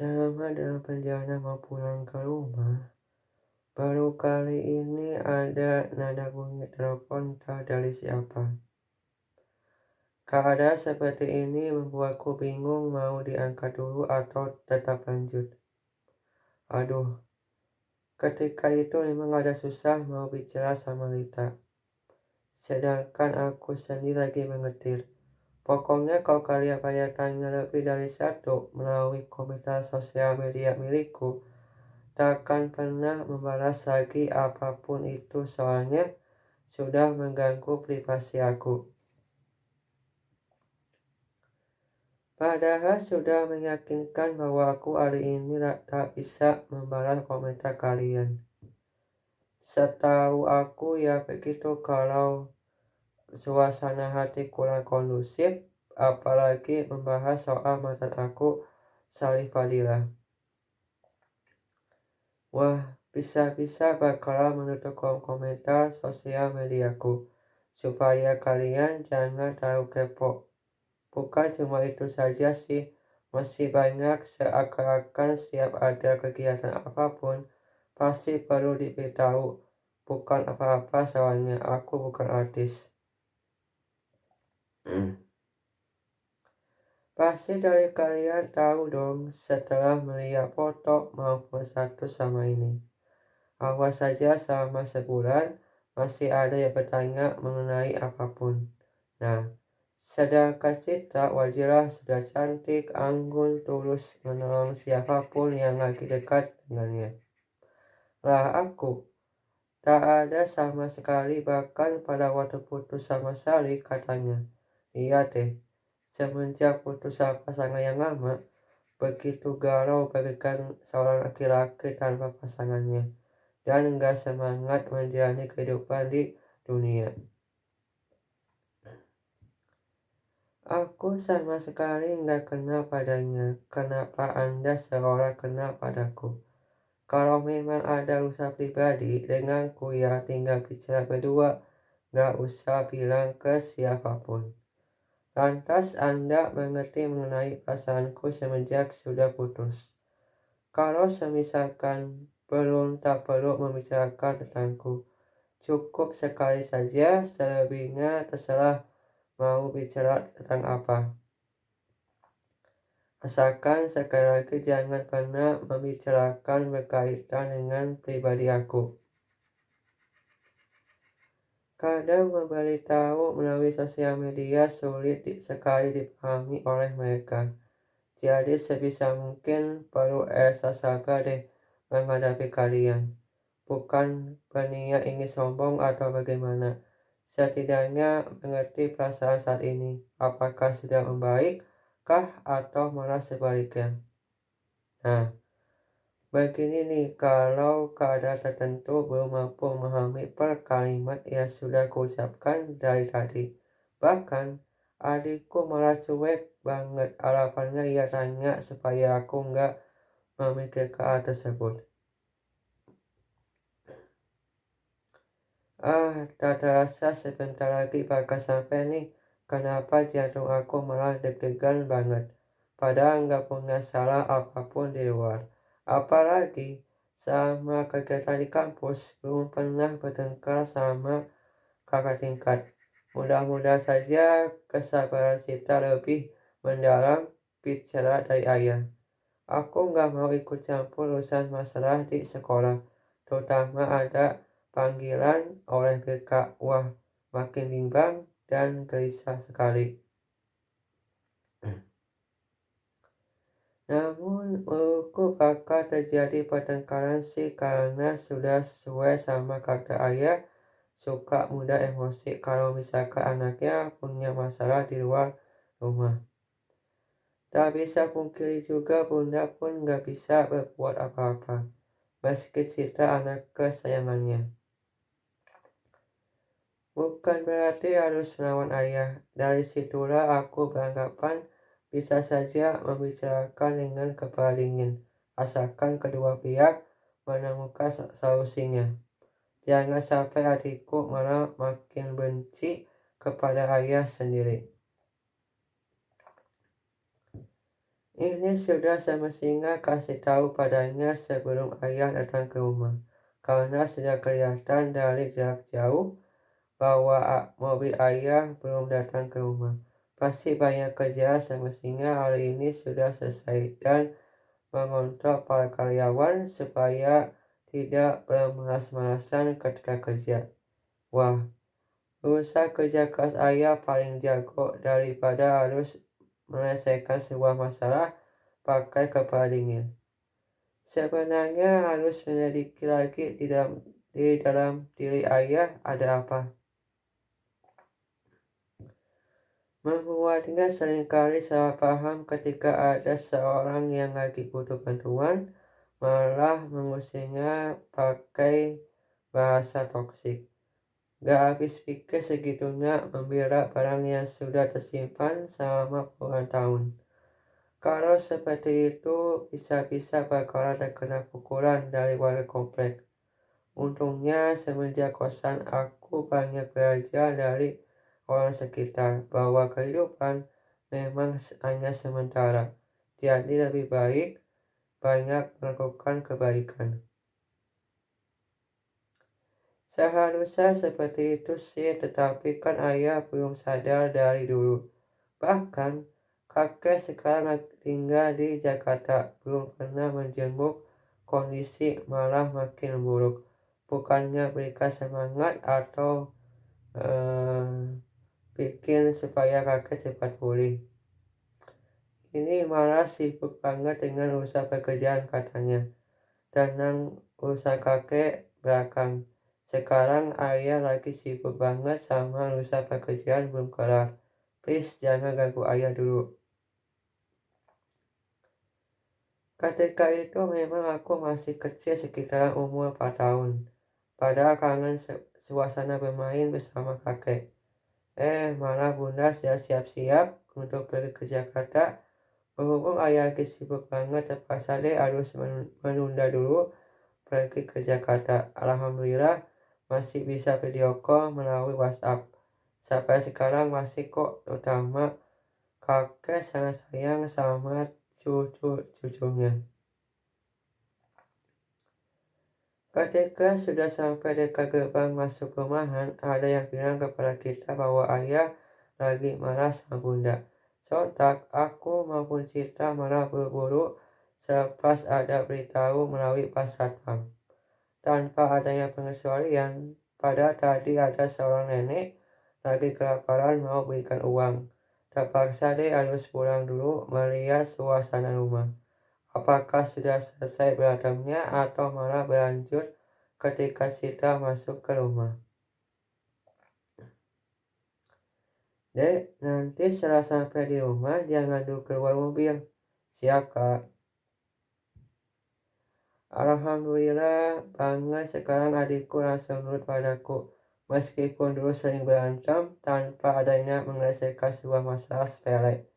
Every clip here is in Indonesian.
Selama dalam perjalanan mau pulang ke rumah, baru kali ini ada nada bunyi telepon tak dari siapa. Keadaan seperti ini membuatku bingung mau diangkat dulu atau tetap lanjut. Aduh, ketika itu memang ada susah mau bicara sama Lita. Sedangkan aku sendiri lagi mengetir. Pokoknya kalau kalian tanya lebih dari satu melalui komentar sosial media milikku, takkan pernah membalas lagi apapun itu soalnya sudah mengganggu privasi aku. Padahal sudah meyakinkan bahwa aku hari ini tak bisa membalas komentar kalian. Setahu aku ya begitu kalau suasana hati kurang kondusif, apalagi membahas soal mantan aku, Sari Fadila. Wah, bisa-bisa bakalan menutup kolom komentar sosial mediaku, supaya kalian jangan terlalu kepo. Bukan cuma itu saja sih, masih banyak seakan-akan setiap ada kegiatan apapun, pasti perlu diberitahu. Bukan apa-apa soalnya aku bukan artis. Pasti dari kalian tahu dong setelah melihat foto maupun status sama ini. Awas saja selama sebulan masih ada yang bertanya mengenai apapun. Nah, sedangkan Citra wajarlah sudah cantik, anggun, tulus menolong siapapun yang lagi dekat dengannya. Lah aku, tak ada sama sekali bahkan pada waktu putus sama Sari katanya. Iya deh, semenjak putus sama pasangan yang lama, begitu galau bagaikan seorang laki-laki tanpa pasangannya. Dan enggak semangat menjalani kehidupan di dunia. Aku sama sekali enggak kena padanya. Kenapa Anda seolah kena padaku? Kalau memang ada usaha pribadi denganku ya tinggal bicara berdua, enggak usah bilang ke siapapun. Lantas Anda mengerti mengenai perasaanku semenjak sudah putus. Kalau semisalkan belum tak perlu membicarakan tentangku. Cukup sekali saja, selebihnya terserah mau bicara tentang apa. Asalkan sekali lagi jangan pernah membicarakan berkaitan dengan pribadi aku. Kadang memberitahu melalui sosial media sulit sekali dipahami oleh mereka. Jadi sebisa mungkin perlu sabar deh menghadapi kalian. Bukan berniat ingin sombong atau bagaimana. Setidaknya mengerti perasaan saat ini. Apakah sudah membaik kah atau malah sebaliknya? Nah, begini nih, kalau keadaan tertentu belum mampu memahami per kalimat yang sudah kuucapkan dari tadi. Bahkan, adikku malah cuek banget. Alasannya ia tanya supaya aku nggak memikirkan hal tersebut. Tak terasa sebentar lagi bakal sampai nih. Kenapa jantung aku malah deg-degan banget. Padahal nggak punya salah apapun di luar. Apalagi sama kegiatan di kampus belum pernah bertengkar sama kakak tingkat. Mudah-mudahan saja kesabaran kita lebih mendalam bicara dari ayah. Aku nggak mau ikut campur urusan masalah di sekolah. Terutama ada panggilan oleh BK. Wah, makin bimbang dan gelisah sekali. Namun menurutku bakal terjadi pertengkaran sih karena sudah sesuai sama kata ayah, suka mudah emosi kalau misalkan anaknya punya masalah di luar rumah. Tak bisa pungkiri juga bunda pun gak bisa berbuat apa-apa, meski Citra anak kesayangannya. Bukan berarti harus melawan ayah. Dari situlah aku beranggapan bisa saja membicarakan dengan kepala dingin, asalkan kedua pihak menemukan solusinya. Jangan sampai adikku malah makin benci kepada ayah sendiri. Ini sudah semestinya kasih tahu padanya sebelum ayah datang ke rumah, karena sudah kelihatan dari jarak jauh bahwa mobil ayah belum datang ke rumah. Pasti banyak kerja, semestinya hari ini sudah selesai dan mengontrol para karyawan supaya tidak bermalas-malasan ketika kerja. Wah, usaha kerja keras ayah paling jago daripada harus menyelesaikan sebuah masalah pakai kepala dingin. Sebenarnya harus menyelidiki lagi di dalam diri ayah ada apa. Membuatnya seringkali salah paham ketika ada seorang yang lagi butuh bantuan, malah mengusirnya pakai bahasa toksik. Gak habis pikir segitunya membela barang yang sudah tersimpan selama puluhan tahun. Kalau seperti itu, bisa-bisa bakalan terkena pukulan dari warga komplek. Untungnya semenjak kosan aku banyak belajar dari orang sekitar bahwa kehidupan memang hanya sementara. Jadi lebih baik banyak melakukan kebaikan. Seharusnya seperti itu sih, tetapi kan ayah belum sadar dari dulu. Bahkan kakek sekarang tinggal di Jakarta, belum pernah menjenguk, kondisi malah makin buruk. Bukannya berikan semangat atau bikin supaya kakek cepat pulih. Ini malah sibuk banget dengan usaha pekerjaan katanya. Tenang usaha kakek belakang. Sekarang ayah lagi sibuk banget sama usaha pekerjaan belum kelar. Please jangan ganggu ayah dulu. Ketika itu memang aku masih kecil sekitar umur 4 tahun. Padahal kangen suasana bermain bersama kakek. Malah bunda sudah siap-siap untuk pergi ke Jakarta. Berhubung ayah lagi sibuk banget, terpaksa deh harus menunda dulu pergi ke Jakarta. Alhamdulillah masih bisa video call melalui WhatsApp. Sampai sekarang masih kok, terutama kakek sangat sayang sama cucu-cucunya. Ketika sudah sampai dekat gerbang masuk rumahan, ada yang bilang kepada kita bahwa ayah lagi marah sama bunda. Sontak aku maupun Citra malah buru-buru selepas ada beritahu melalui pas satpam. Tanpa adanya pengecualian, padahal tadi ada seorang nenek lagi kelaparan mau berikan uang. Terpaksa deh harus pulang dulu melihat suasana rumah. Apakah sudah selesai berantemnya atau malah berlanjut ketika Citra masuk ke rumah. Dek, nanti setelah sampai di rumah jangan dulu keluar mobil. Siap, Kak. Alhamdulillah banget sekarang adikku langsung nurut padaku. Meskipun dulu sering berantem tanpa adanya menyelesaikan sebuah masalah sepele.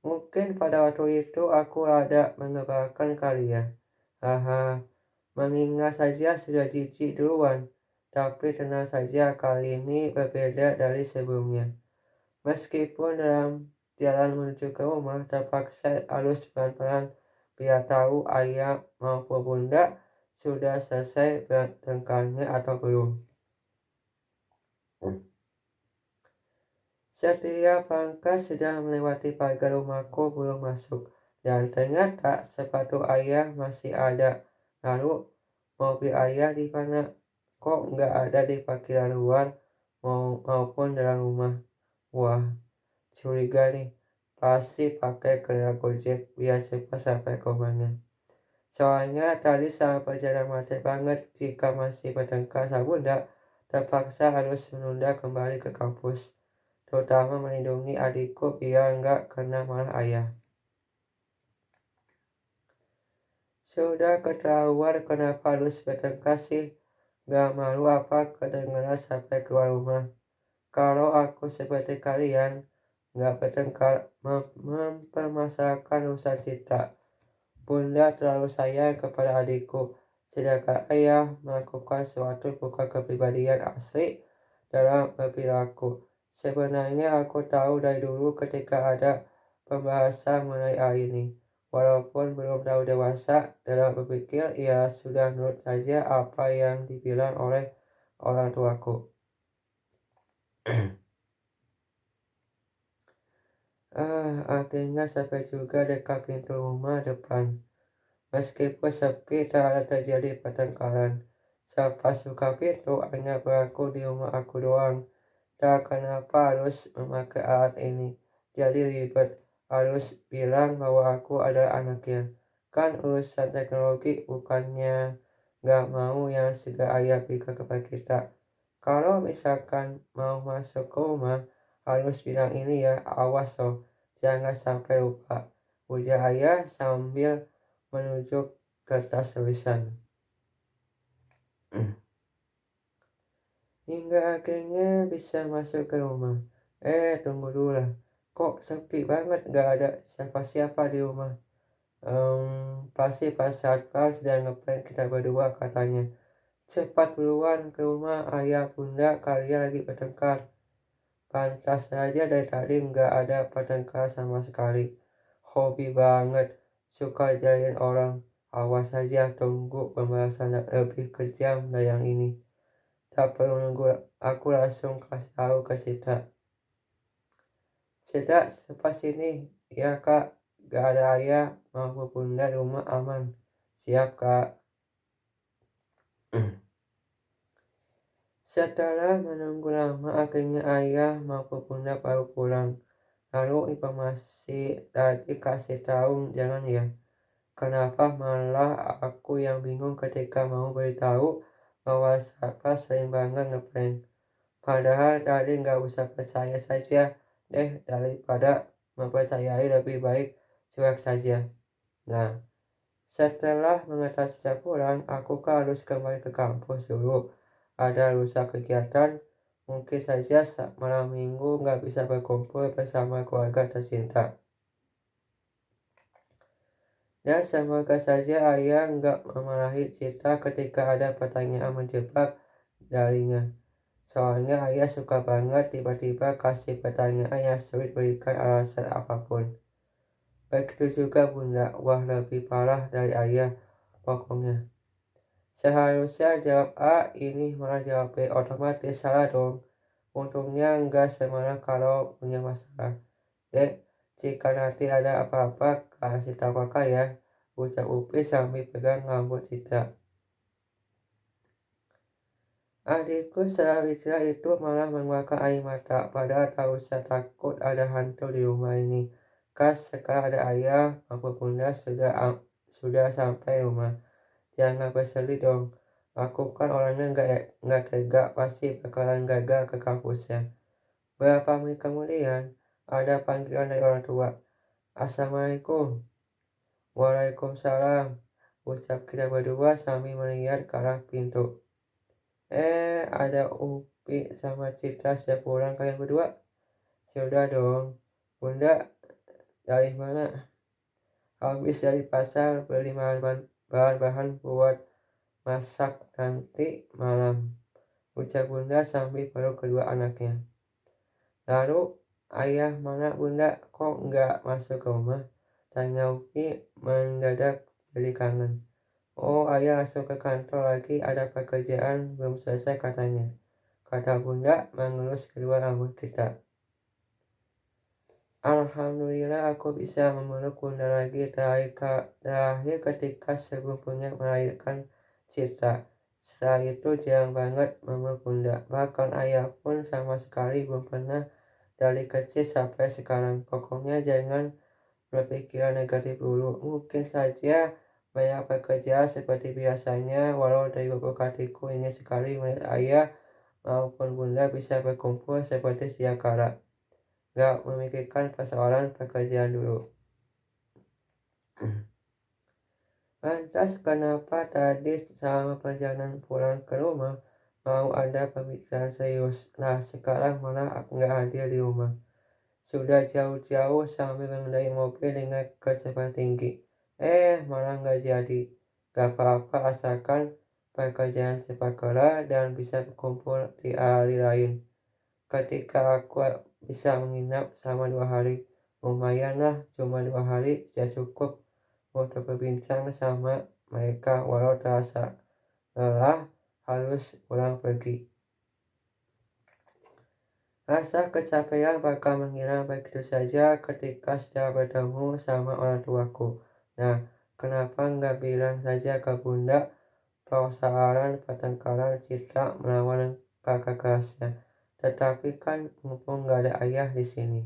Mungkin pada waktu itu aku rada mengebalkan kali ya. Haha, mengingat saja sudah jijik duluan. Tapi tenang saja, kali ini berbeda dari sebelumnya. Meskipun dalam jalan menuju ke rumah terpaksa harus pelan-pelan biar tahu ayah maupun bunda sudah selesai bertengkarnya atau belum. Setiap langkah sudah melewati pagar rumahku belum masuk, dan ternyata sepatu ayah masih ada. Lalu mobil ayah di mana? Kok nggak ada di parkiran luar maupun dalam rumah? Wah, curiga nih. Pasti pakai kendaraan Gojek biar cepat sampai ke rumahnya. Soalnya tadi saat perjalanan macet banget, jika masih bertengkar sama bunda, terpaksa harus menunda kembali ke kampus. Terutama melindungi adikku biar nggak kena marah ayah. Sudah ketahuan kenapa harus bertengkar sih? Gak malu apa kedengaran sampai keluar rumah? Kalau aku seperti kalian, gak bertengkar mempermasalahkan urusan Citra. Bunda terlalu sayang kepada adikku, sedangkan ayah melakukan suatu bukan kepribadian asli dalam berperilaku. Sebenarnya aku tahu dari dulu ketika ada pembahasan mengenai hal ini. Walaupun belum tahu dewasa dalam berpikir, ia sudah nurut saja apa yang dibilang oleh orang tuaku. Akhirnya sampai juga dekat pintu rumah depan. Meskipun sepi, tak ada terjadi pertengkaran. Siapa suka pintu hanya berlaku di rumah aku doang. Tak kenapa harus memakai alat ini. Jadi ribet. Harus bilang bahwa aku adalah anaknya. Kan urusan teknologi bukannya gak mau yang sudah ayah berikan kepada kita. Kalau misalkan mau masuk ke rumah, harus bilang ini ya, awas loh. Jangan sampai lupa. Ujar ayah sambil menunjuk kertas tulisan. Hingga akhirnya bisa masuk ke rumah. Tunggu dulu lah. Kok sepi banget, gak ada siapa-siapa di rumah. Pasti pas satpam sedang ngeprank kita berdua, katanya. Cepat duluan ke rumah, ayah bunda kalian lagi bertengkar. Pantas saja dari tadi nggak ada pertengkaran sama sekali. Hobi banget, suka jahilin orang. Awas saja, tunggu pembahasan yang lebih kejam dari yang ini. Tak perlu nunggu, aku langsung kasih tahu ke Citra. Citra, cepat sini. Ya kak, gak ada ayah maupun bunda, rumah aman. Siap kak. Setelah menunggu lama, akhirnya ayah maupun bunda baru pulang. Lalu informasi tadi kasih tahu jangan ya. Kenapa malah aku yang bingung ketika mau beritahu bahwa Saka sering banget ngeprank. Padahal tadi nggak usah percaya saja deh, daripada mempercayai lebih baik cuek saja. Nah, setelah mengatasi pulang, aku harus kembali ke kampus dulu. Ada lusa kegiatan, mungkin saja malam minggu nggak bisa berkumpul bersama keluarga tercinta. Dan semoga saja ayah nggak memarahi Cita ketika ada pertanyaan menjebak darinya. Soalnya ayah suka banget tiba-tiba kasih pertanyaan yang sulit berikan alasan apapun. Begitu juga bunda, wah lebih parah dari ayah pokoknya. Seharusnya jawab A, ini malah jawab B, otomatis salah dong. Untungnya nggak semarah kalau punya masalah. Dek, jika nanti ada apa-apa kasih tahu kakak ya, ucap Upi sambil pegang rambut Citra. Adikku setelah bicara itu malah mengeluarkan air mata, padahal tak usah takut ada hantu di rumah ini. Kas sekarang ada ayah maupun bunda sudah sampai rumah. Jangan bersedih dong. Aku kan orangnya nggak tega, pasti bakalan gagal ke kampusnya. Beberapa menit kemudian ada panggilan dari orang tua. Assalamualaikum. Waalaikumsalam. Ucap kita berdua sambil melihat ke arah pintu. Ada Upi sama Citra sudah pulang kalian berdua? Sudah dong. Bunda, dari mana? Habis dari pasar beli bahan-bahan buat masak nanti malam. Ucap bunda sambil peluk kedua anaknya. Lalu, ayah mana bunda? Kok nggak masuk ke rumah? Tanya Upi mendadak jadi kangen. Oh, ayah langsung ke kantor lagi, ada pekerjaan belum selesai katanya. Kata bunda mengelus kedua rambut kita. Alhamdulillah aku bisa memeluk bunda lagi terakhir ketika sebelum punya melahirkan Citra. Setelah itu jarang banget memeluk bunda. Bahkan ayah pun sama sekali belum pernah dari kecil sampai sekarang. Pokoknya jangan berpikiran negatif dulu. Mungkin saja banyak pekerjaan seperti biasanya, walau dari lubuk hatiku ini sekali melihat ayah maupun bunda bisa berkumpul seperti sedia kala. Gak memikirkan persoalan pekerjaan dulu. Lantas kenapa tadi selama perjalanan pulang ke rumah mau ada pembicaraan serius? Nah sekarang malah nggak hadir di rumah. Sudah jauh-jauh sambil mengendarai mobil dengan kecepatan tinggi. Malah nggak jadi. Gak apa-apa asalkan pekerjaan cepat kelar dan bisa berkumpul di hari lain. Ketika aku bisa menginap selama 2 hari, lumayan lah, cuma 2 hari sudah cukup untuk berbincang sama mereka walau terasa lelah harus pulang pergi. Rasa kecapean bakal menghilang begitu saja ketika sudah bertemu sama orang tuaku. Nah, kenapa nggak bilang saja ke bunda persoalan pertengkaran Citra melawan kakak kelasnya? Tetapi kan mumpung nggak ada ayah di sini.